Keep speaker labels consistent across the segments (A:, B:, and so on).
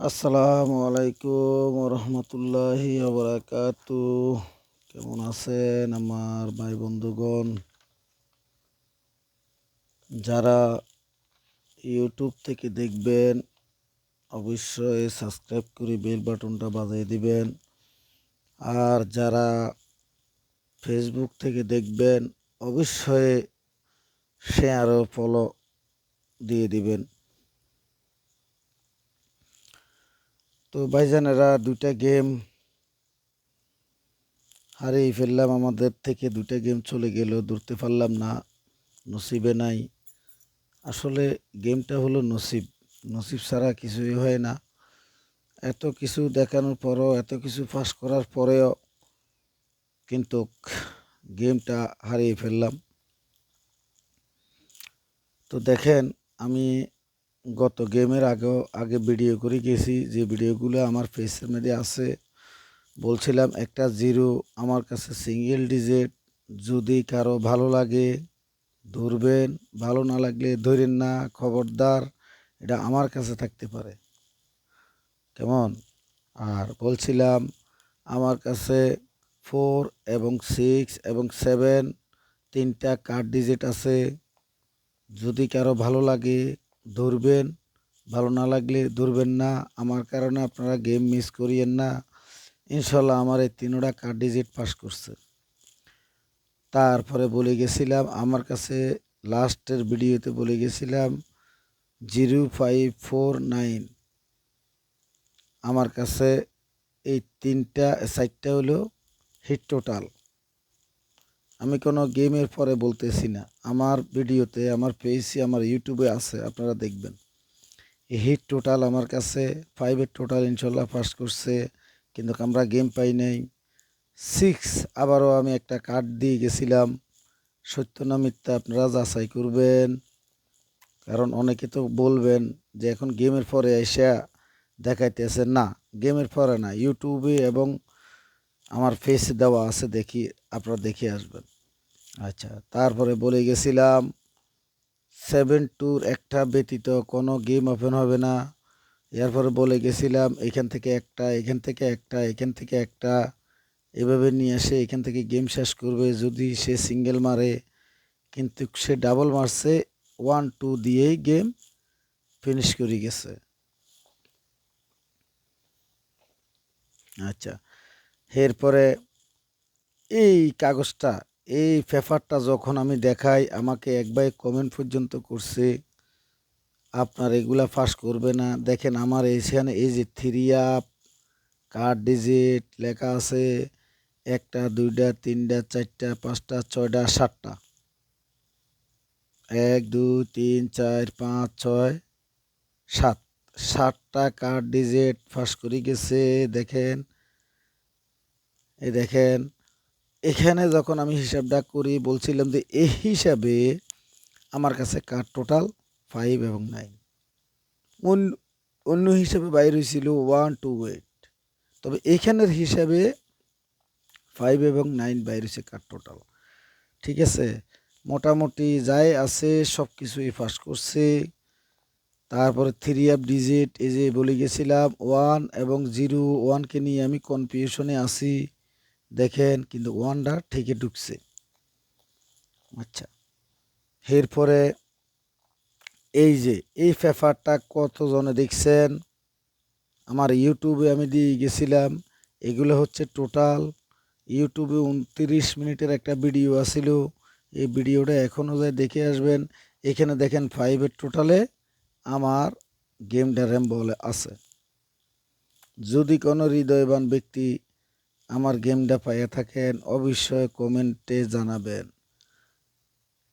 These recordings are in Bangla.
A: আসসালামু আলাইকুম রহমতুল্লাহি বারাকাতু। কেমন আছেন আমার ভাই বন্ধুগণ? যারা ইউটিউব থেকে দেখবেন অবশ্যই সাবস্ক্রাইব করে বেল বাটনটা বাজিয়ে দিবেন। আর যারা ফেসবুক থেকে দেখবেন অবশ্যই শেয়ার ও ফলো দিয়ে দিবেন। তো ভাইজানেরা, দুইটা গেম হারিয়ে ফেললাম, আমাদের থেকে দুইটা গেম চলে গেল, ধরতে পারলাম না, নসিবে নাই। আসলে গেমটা হলো নসিব, নসিব ছাড়া কিছুই হয় না। এত কিছু দেখানোর পরও, এত কিছু পাস করার পরেও কিন্তু গেমটা হারিয়ে ফেললাম। তো দেখেন, আমি গত গেমের আগে ভিডিও করে গেছি, যে ভিডিওগুলো আমার ফেসের মধ্যে আছে। বলছিলাম একটা জিরো আমার কাছে সিঙ্গেল ডিজিট, যদি কারো ভালো লাগে ধরবেন, ভালো না লাগলে ধরেন না, খবরদার, এটা আমার কাছে থাকতে পারে, কেমন? আর বলছিলাম আমার কাছে 4 এবং 6 এবং 7 তিনটা কার্ড ডিজিট আছে, যদি কারো ভালো লাগে ধরবেন, ভালো না লাগলে ধরবেন না। আমার কারণে আপনারা গেম মিস করিয়েন না। ইনশাল্লাহ আমার এই তিনোটা কার্ড ডিজিট পাস করছে। তারপরে বলে গেছিলাম আমার কাছে, লাস্টের ভিডিওতে বলে গেছিলাম 0549 আমার কাছে এই তিনটা 4টা হলো হিট টোটাল। আমি কোনো গেমের পরে বলতেছি না, আমার ভিডিওতে, আমার পেজে, আমার ইউটিউবে আছে, আপনারা দেখবেন। এই হিট টোটাল আমার কাছে 5-এর টোটাল ইনশাল্লাহ পাস করছে, কিন্তু আমরা গেম পাই নাই। 6 আবারও আমি একটা কার্ড দিয়ে গেছিলাম, সত্য না মিথ্যা আপনারা যাচাই করবেন। কারণ অনেকে তো বলবেন যে এখন গেমের পরে এসে দেখাইতেছে, না গেমের পরে না, ইউটিউবে এবং আমার ফেসে দেওয়া আছে, দেখি, আপনারা দেখে আসবেন। আচ্ছা, তারপরে বলে গেছিলাম 7-2 একটা ব্যতীত কোনো গেম ওপেন হবে না। এরপরে বলে গেছিলাম এখান থেকে একটা, এখান থেকে একটা, এখান থেকে একটা, এভাবে নিয়ে এসে এখান থেকে গেম শেষ করবে যদি সে সিঙ্গেল মারে। কিন্তু সে ডাবল মারছে, 1-2 দিয়েই গেম ফিনিশ করে গেছে। আচ্ছা, এরপরে এই কাগজটা, এই পেপারটা যখন আমি দেখাই, আমাকে এক ভাই কমেন্ট পর্যন্ত করছে আপনার এগুলা ফাঁস করবে না। দেখেন আমার এইখানে এই যে 3 আপ কার্ড ডিজিট লেখা আছে, 1টা 2টা 3টা 4টা 5টা 6টা 7টা, 1 2 3 4 5 6 7, 7টা কার্ড ডিজিট ফাঁস করে গেছে। দেখেন, এই দেখেন, এখানে যখন আমি হিসাবটা করি বলছিলাম যে এই হিসাবে আমার কাছে কার্ড টোটাল 5 এবং 9, অন্য হিসাবে বাইর হয়েছিল 1 2 8, তবে এইখানের হিসাবে 5 এবং 9 বাইর হয়েছে কার্ড টোটাল। ঠিক আছে, মোটামুটি যাই আছে সব কিছুই ফাঁস করছে। তারপরে 3 আপ ডিজিট, এই যে বলে গেছিলাম 1 এবং 0, 1কে নিয়ে আমি কনফিউশনে আছি। দেখেন, কিন্তু 1টা ঠিকই ঢুকছে। আচ্ছা, এরপরে এই যে এই পেপারটা কতজনে দেখছেন, আমার ইউটিউবে আমি দিয়ে গেছিলাম। এগুলো হচ্ছে টোটাল ইউটিউবে 29 মিনিটের একটা ভিডিও আছিল। এই ভিডিওটা এখনও যাই দেখে আসবেন। এখানে দেখেন 5-এর টোটালে আমার গেমটা র্যাম বলে আছে। যদি কোনো হৃদয়বান ব্যক্তি আমার গেমটা পাইয়া থাকেন অবশ্যই কমেন্টে জানাবেন।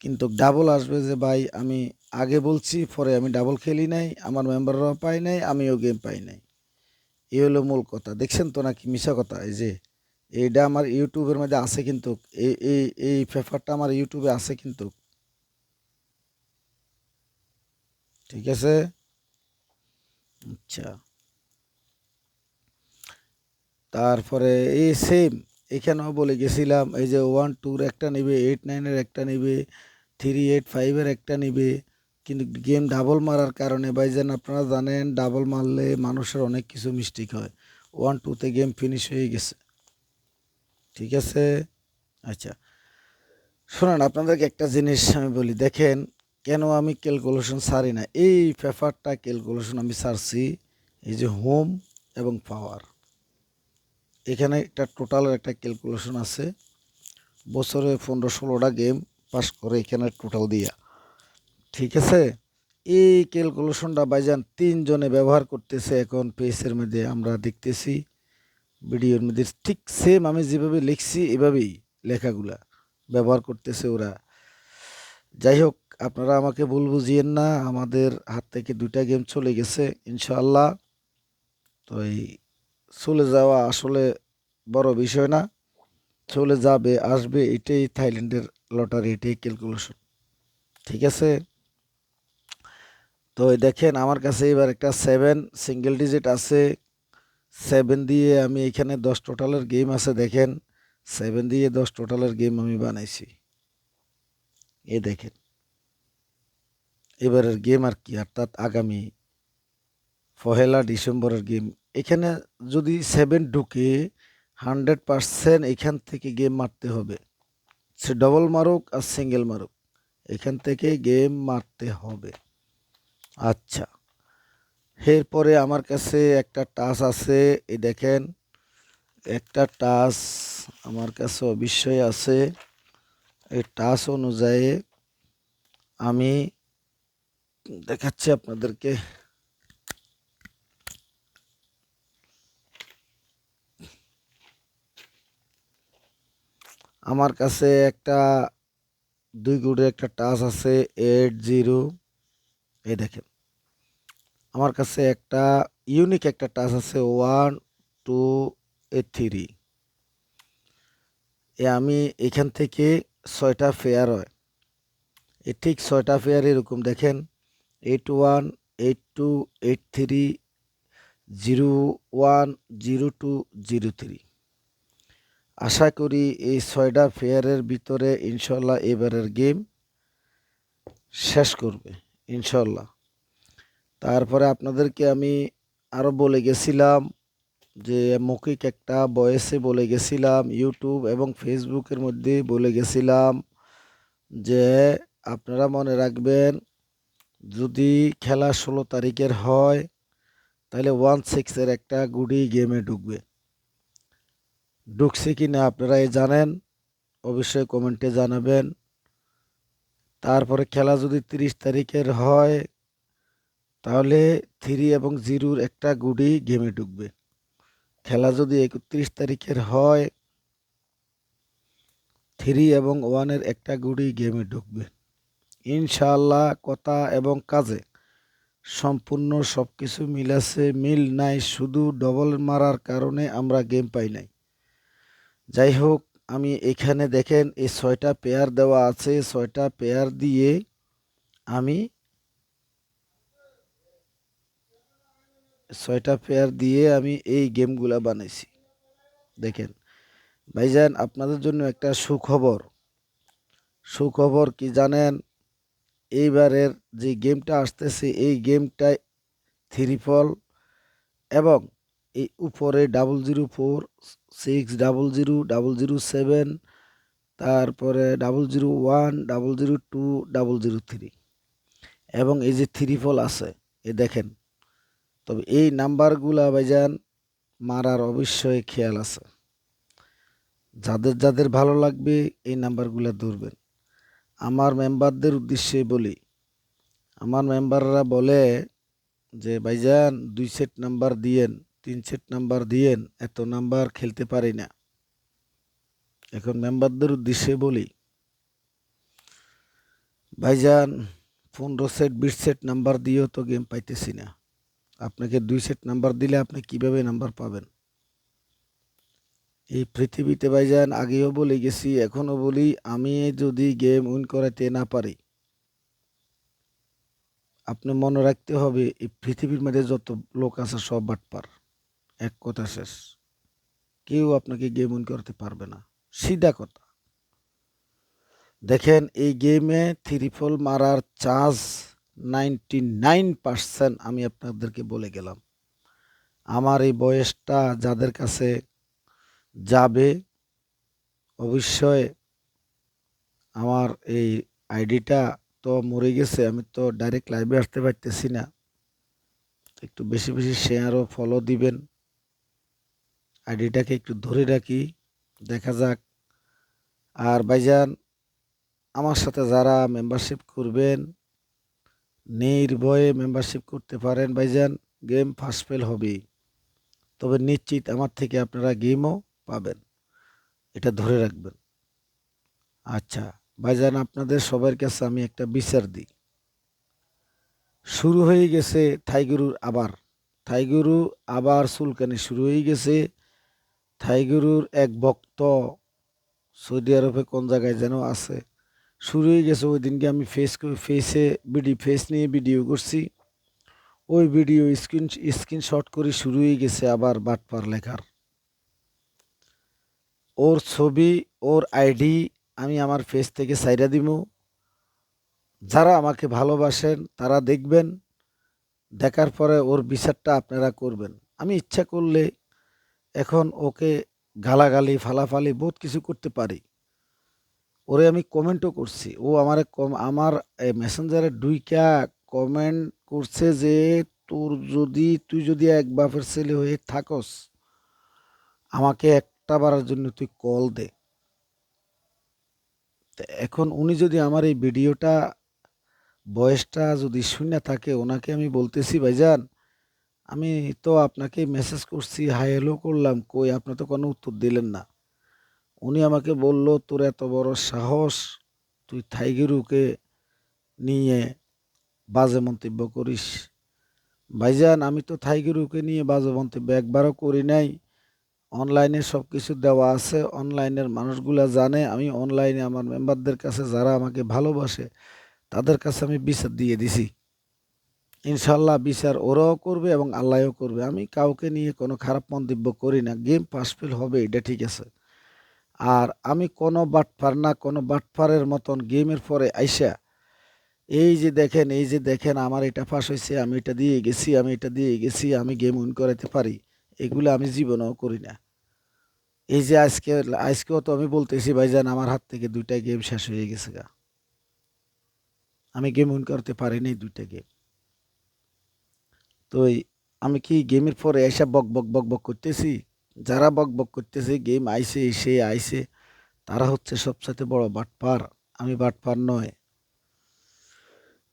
A: কিন্তু ডাবল আসবে যে ভাই আমি আগে বলছি, পরে আমি ডাবল খেলি নাই, আমার মেম্বাররাও পাই নাই, আমিও গেম পাই নাই, এই হলো মূল কথা। দেখছেন তো নাকি মিশা কথা? এই যে এইটা আমার ইউটিউবের মধ্যে আছে, কিন্তু এই এই এই পেপারটা আমার ইউটিউবে আছে কিন্তু। ঠিক আছে, আচ্ছা। তারপরে এই সেম এখানেও বলে গেছিলাম, এই যে 1 2-র একটা নিবে, 8 9-এর একটা নিবে, 3 8 5-এর একটা নিবে, কিন্তু গেম ডাবল মারার কারণে ভাইজান আপনারা জানেন ডাবল মারলে মানুষের অনেক কিছু মিস্টেক হয়। 1-2-তে গেম ফিনিশ হয়ে গেছে। ঠিক আছে? আচ্ছা, শোনেন আপনাদেরকে একটা জিনিস আমি বলি, দেখেন কেন আমি ক্যালকুলেশন ছাড়ি না। এই পেপারটা ক্যালকুলেশন আমি ছাড়ছি, এই যে হোম এবং পাওয়ার, এখানে একটা টোটালের একটা ক্যালকুলেশন আছে। বছরে 15-16টা গেম পাস করে এখানে টোটাল দিয়া। ঠিক আছে? এই ক্যালকুলেশনটা ভাইজান 3 জনে ব্যবহার করতেছে এখন পেজের মধ্যে, আমরা দেখতেছি ভিডিওর মধ্যে। ঠিক সেম আমি যেভাবে লিখছি এভাবেই লেখাগুলা ব্যবহার করতেছে ওরা। যাই হোক, আপনারা আমাকে ভুল বুঝিয়েন না, আমাদের হাত থেকে 2টা গেম চলে গেছে ইনশাআল্লাহ। তো এই চলে যাওয়া আসলে বড় বিষয় না, চলে যাবে আসবে এটাই থাইল্যান্ডের লটারি, এটাই ক্যালকুলেশন। ঠিক আছে? তো দেখেন আমার কাছে এবার একটা 7 সিঙ্গেল ডিজিট আছে। 7 দিয়ে আমি এখানে 10 টোটালের গেম আছে, দেখেন 7 দিয়ে 10 টোটালের গেম আমি বানাইছি। এ দেখেন এবারের গেম আর কি, অর্থাৎ আগামী 1 ডিসেম্বরের গেম। এখানে যদি 7 ঢুকে 100% এখান থেকে গেম মারতে হবে। সে ডবল মারুক আর সিঙ্গেল মারুক, এখান থেকে গেম মারতে হবে। আচ্ছা, এরপরে আমার কাছে একটা টাচ আছে, এই দেখেন একটা টাচ আমার কাছে অবশ্যই আছে। এই টাচ অনুযায়ী আমি দেখাচ্ছি আপনাদেরকে। আমার কাছে একটা 2 গুড়ের একটা টাচ আছে 80। এই দেখেন আমার কাছে একটা ইউনিক একটা টাচ আছে 1-2-3। আমি এখান থেকে 6টা ফেয়ার হয়, এ ঠিক 6টা ফেয়ার এরকম দেখেন 81, 82, 83, 01, 02, 03। আশা করি এই 6টা ফেয়ারের ভিতরে ইনশাল্লাহ এবারের গেম শেষ করবে ইনশাল্লাহ। তারপরে আপনাদেরকে আমি আরও বলে গেছিলাম যে মৌখিক একটা ভয়েসে বলে গেছিলাম, ইউটিউব এবং ফেসবুকের মধ্যে বলে গেছিলাম যে আপনারা মনে রাখবেন, যদি খেলা 16 তারিখের হয় তাহলে 1-6-এর একটা গুডি গেমে ঢুকবে। ঢুকছে কি না আপনারা জানেন, অবশ্যই কমেন্টে জানাবেন। তারপরে খেলা যদি 30 তারিখের হয় তাহলে 3 এবং 0-র একটা গুডি গেমে ঢুকবে। খেলা যদি 31 তারিখের হয় 3 এবং 1-এর একটা গুডি গেমে ঢুকবে ইনশাআল্লাহ। কথা এবং কাজে সম্পূর্ণ সব কিছু মিল আছে, মিল নাই শুধু ডবল মারার কারণে আমরা গেম পাই নাই। যাই হোক, আমি এখানে দেখেন এই 6টা পেয়ার দেওয়া আছে, 6টা পেয়ার দিয়ে আমি 6টা পেয়ার দিয়ে আমি এই গেমগুলা বানাইছি। দেখেন ভাইজান, আপনাদের জন্য একটা সুখবর। সুখবর কি জানেন, এইবারের যে গেমটা আসতেছে এই গেমটায় 3 এবং এই উপরে 004, 600, 007, তারপরে 001, 002, 003 এবং এই যে 3 আছে এ দেখেন। তবে এই নাম্বারগুলা ভাইজান মারার অবশ্যই খেয়াল আছে। যাদের যাদের ভালো লাগবে এই নাম্বারগুলা ধরবেন। আমার মেম্বারদের উদ্দেশ্যে বলি, আমার মেম্বাররা বলে যে ভাইজান 2 সেট নাম্বার দিয়েন, 3 সেট নাম্বার দিয়েন, এত নাম্বার খেলতে পারি না। এখন মেম্বারদের উদ্দেশ্যে বলি, ভাইজান 15 সেট 20 সেট নাম্বার দিয়েও তো গেম পাইতেছি না। আপনাকে 2 সেট নাম্বার দিলে আপনি কিভাবে নাম্বার পাবেন? এই পৃথিবীতে ভাইজান আগেও বলে গেছি, এখনো বলি, আমি যদি গেম উইন করাতে না পারি, আপনি মনে রাখতে হবে এই পৃথিবীর মধ্যে যত লোক আছে সব বাটপার। এক কথা শেষ, কেউ আপনাকে গেম উইন করতে পারবে না, সিধা কথা। দেখেন এই গেমে 3 মারার চান্স 99% আমি আপনাদেরকে বলে গেলাম। আমার এই বয়সটা যাদের কাছে যাবে, অবশ্যই আমার এই আইডিটা তো মরে গেছে, আমি তো ডাইরেক্ট লাইভে আসতে পারতেছি না। একটু বেশি বেশি শেয়ার ও ফলো দিবেন, আইডিটাকে একটু ধরে রাখি, দেখা যাক। আর ভাইজান, আমার সাথে যারা মেম্বারশিপ করবেন, নির্ভয়ে মেম্বারশিপ করতে পারেন ভাইজান। গেম ফার্স্ট ফেল হবেই, তবে নিশ্চিত আমার থেকে আপনারা গেমও পাবেন, এটা ধরে রাখবেন। আচ্ছা ভাইজান, আপনাদের সবার কাছে আমি একটা বিচার দিই। শুরু হয়ে গেছে থাইগুরু আবার চুলকানি শুরু হয়ে গেছে। থাইগুরুর এক ভক্ত সৌদি আরবে কোন জায়গায় যেন আছে, শুরু হয়ে গেছে। ওই দিনকে আমি ফেস নিয়ে ভিডিও করছি, ওই ভিডিও স্ক্রিনশট করে শুরু হয়ে গেছে আবার বাটপার লেখার। ওর ছবি, ওর আইডি আমি আমার ফেস থেকে সাইডা দিমু। যারা আমাকে ভালোবাসেন তারা দেখবেন, দেখার পরে ওর বিচারটা আপনারা করবেন। আমি ইচ্ছা করলে এখন ওকে গালাগালি ফালাফালি বহুত কিছু করতে পারি। ওরে আমি কমেন্টও করছি, ও আমার মেসেঞ্জারে ডুইকা কমেন্ট করছে যে তুই যদি এক বাপের ছেলে হয়ে থাকস, আমাকে একটা বারের জন্য তুই কল দে। এখন উনি যদি আমার এই ভিডিওটা বয়সটা যদি শূন্য থাকে, ওনাকে আমি বলতেছি, ভাইজান আমি তো আপনাকে মেসেজ করছি, হাই হ্যালো করলাম, কই আপনি তো কোনো উত্তর দিলেন না। উনি আমাকে বলল, তোর এত বড় সাহস, তুই থাইগেরুকে নিয়ে বাজে মন্তব্য করিস। ভাইজান আমি তো থাইগেরুকে নিয়ে বাজে মন্তব্য একবারও করি নাই। অনলাইনে সব কিছু দেওয়া আছে, অনলাইনের মানুষগুলা জানে। আমি অনলাইনে আমার মেম্বারদের কাছে, যারা আমাকে ভালোবাসে তাদের কাছে আমি বিচার দিয়ে দিছি। ইনশাল্লাহ বিচার ওরাও করবে এবং আল্লাহও করবে। আমি কাউকে নিয়ে কোনো খারাপ মন্তব্য করি না। গেম পাস ফেল হবে, এটা ঠিক আছে। আর আমি কোনো বাটপার না, কোনো বাটপারের মতন গেমের পরে আইসা এই যে দেখেন আমার এটা ফাঁস হয়েছে, আমি এটা দিয়ে গেছি, আমি এটা দিয়ে গেছি, আমি গেম উইন করাতে পারি, এগুলো আমি জীবনেও করি না। এই যে আজকেও তো আমি বলতেছি, ভাইজান আমার হাত থেকে 2টা গেম শেষ হয়ে গেছে গা, আমি গেম উইন করতে পারিনি 2টা গেম। তো আমি কি গেমের পরে এসে বক বক বক বক করতেছি? যারা বক বক করতেছে গেম আইছে সে আইছে, তারা হচ্ছে সবসাথে বড় বাটপার। আমি বাটপার নয়।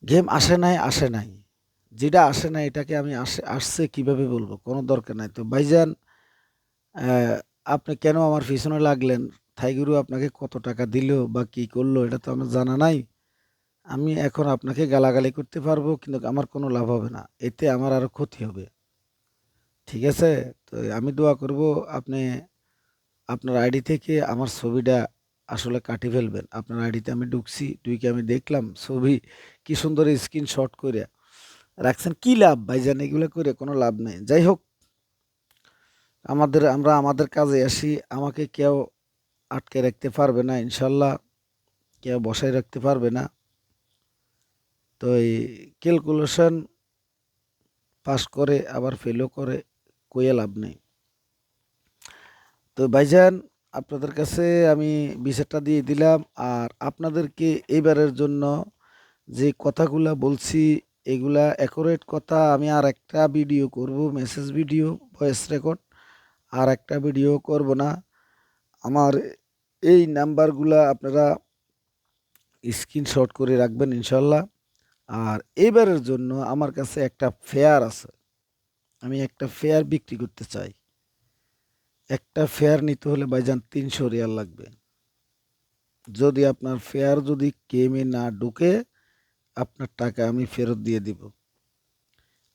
A: গেম আসে নাই, যেটা আসে নাই এটাকে আমি আসছে কিভাবে বলবো, কোনো দরকার নাই। তো ভাইজান, আহ, আপনি কেন আমার পিছনে লাগলেন? থাইগুরু আপনাকে কত টাকা দিল বা কি করলো এটা তো আমার জানা নাই। আমি এখন আপনাকে গালাগালি করতে পারবো, কিন্তু আমার কোনো লাভ হবে না, এতে আমার আরো ক্ষতি হবে। ঠিক আছে? তো আমি দোয়া করব আপনি আপনার আইডি থেকে আমার ছবিটা আসলে কাটি ফেলবেন। আপনার আইডিতে আমি ঢুকছি, ঢুকে আমি দেখলাম ছবি কি সুন্দর স্ক্রিনশট করে রাখছেন। কি লাভ ভাইজান, এগুলো করে কোনো লাভ নেই। যাই হোক, আমরা আমাদের কাজে আসি। আমাকে কেউ আটকে রাখতে পারবে না ইনশাল্লাহ, কেউ বসায় রাখতে পারবে না। তো এই ক্যালকুলেশন পাস করে আবার ফেলও করে, কইয়া লাভ নেই। তো ভাইজান, আপনাদের কাছে আমি বিচারটা দিয়ে দিলাম। আর আপনাদেরকে এইবারের জন্য যে কথাগুলা বলছি, এগুলা অ্যাকুরেট কথা। আমি আর একটা ভিডিও করব, মেসেজ ভিডিও, ভয়েস রেকর্ড, আর একটা ভিডিও করব না। আমার এই নাম্বারগুলা আপনারা স্ক্রিনশট করে রাখবেন ইনশাল্লাহ। আর এইবারের জন্য আমার কাছে একটা ফেয়ার আছে, আমি একটা ফেয়ার বিক্রি করতে চাই। একটা ফেয়ার নিতে হলে ভাইজান 300 রিয়াল লাগবে। যদি আপনার ফেয়ার যদি গেমে না ঢুকে, আপনার টাকা আমি ফেরত দিয়ে দিব।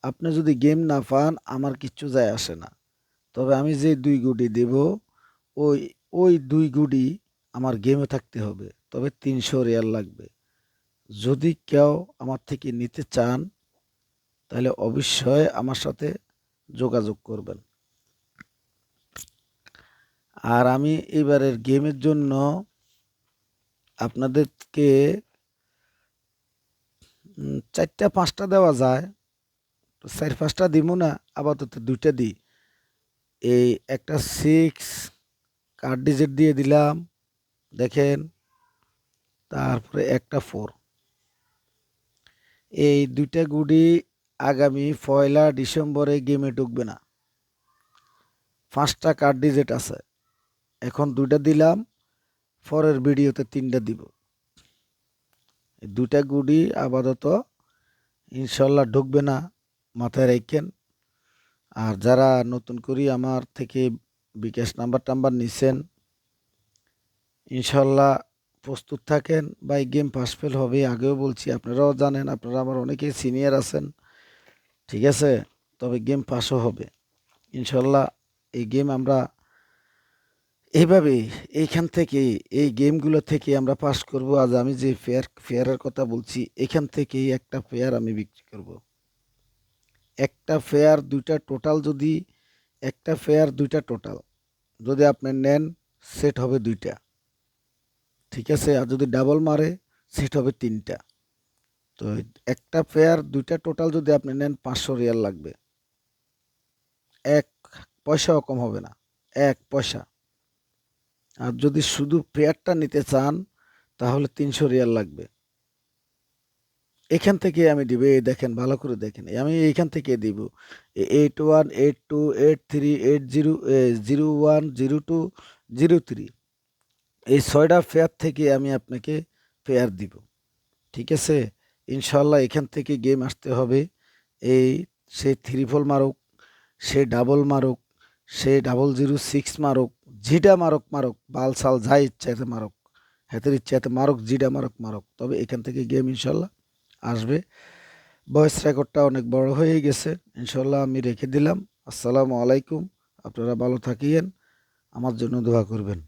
A: আপনি যদি গেম না পান, আমার কিচ্ছু যায় আসে না। তবে আমি যে 2 গুটি দেব, ওই ওই 2 গুটি আমার গেমে থাকতে হবে, তবে 300 রিয়াল লাগবে। যদি কেউ আমার থেকে নিতে চান, তাহলে অবশ্যই আমার সাথে যোগাযোগ করবেন। আর আমি এবারের গেমের জন্য আপনাদেরকে চারটা পাঁচটা দেওয়া যায়, তো চার পাঁচটা দিব না, আপাতত দুইটা দিই। এই একটা 6 কার্ড ডিজিট দিয়ে দিলাম, দেখেন। তারপরে একটা 4। এই দুইটা গুডি আগামী 1 ডিসেম্বরে গেমে ঢুকবে না। 5টা কার্ড ডিজিট আছে, এখন দুইটা দিলাম, পরের ভিডিওতে 3টা দিব। এই দুইটা গুডি আপাতত ইনশাল্লাহ ঢুকবে না, মাথায় রাখেন। আর যারা নতুন করে আমার থেকে বিকাশ নাম্বার নিছেন, ইনশাল্লাহ প্রস্তুত থাকেন। ভাই গেম পাস ফেল হবে, আগেও বলছি, আপনারাও জানেন, আপনারা আমার অনেকেই সিনিয়র আছেন, ঠিক আছে। তবে গেম পাসও হবে ইনশাল্লাহ। এই গেম আমরা এইভাবে এইখান থেকে, এই গেমগুলো থেকে আমরা পাস করব। আজ আমি যে ফেয়ারের কথা বলছি, এখান থেকেই একটা ফেয়ার আমি বিক্রি করব। একটা ফেয়ার দুইটা টোটাল, যদি একটা ফেয়ার দুইটা টোটাল যদি আপনি নেন, সেট হবে দুইটা, ঠিক আছে। আর যদি ডাবল মারে, সেট হবে 3টা। তো একটা ফেয়ার দুইটা টোটাল যদি আপনি নেন, 500 রিয়াল লাগবে, 1 পয়সাও কম হবে না, 1 পয়সা। আর যদি শুধু পেয়ারটা নিতে চান, তাহলে 300 রিয়াল লাগবে। এখান থেকে আমি দিব, এই দেখেন, ভালো করে দেখেন, আমি এইখান থেকে দিব 81828380010203। এই 6টা ফেয়ার থেকে আমি আপনাকে ফেয়ার দিব, ঠিক আছে। ইনশাল্লাহ এখান থেকে গেম আসতে হবে। এই সে 3 মারুক, সে ডাবল মারুক, সে 006 মারুক, জিডা মারুক মারুক, বালসাল যা ইচ্ছাতে মারুক, হাতের ইচ্ছাতে মারুক, জিডা মারুক মারুক, তবে এখান থেকে গেম ইনশাল্লাহ আসবে। ভয়েস রেকর্ডটা অনেক বড় হয়ে গেছে, ইনশাল্লাহ আমি রেখে দিলাম। আসসালামু আলাইকুম, আপনারা ভালো থাকিয়েন, আমার জন্য দোয়া করবেন।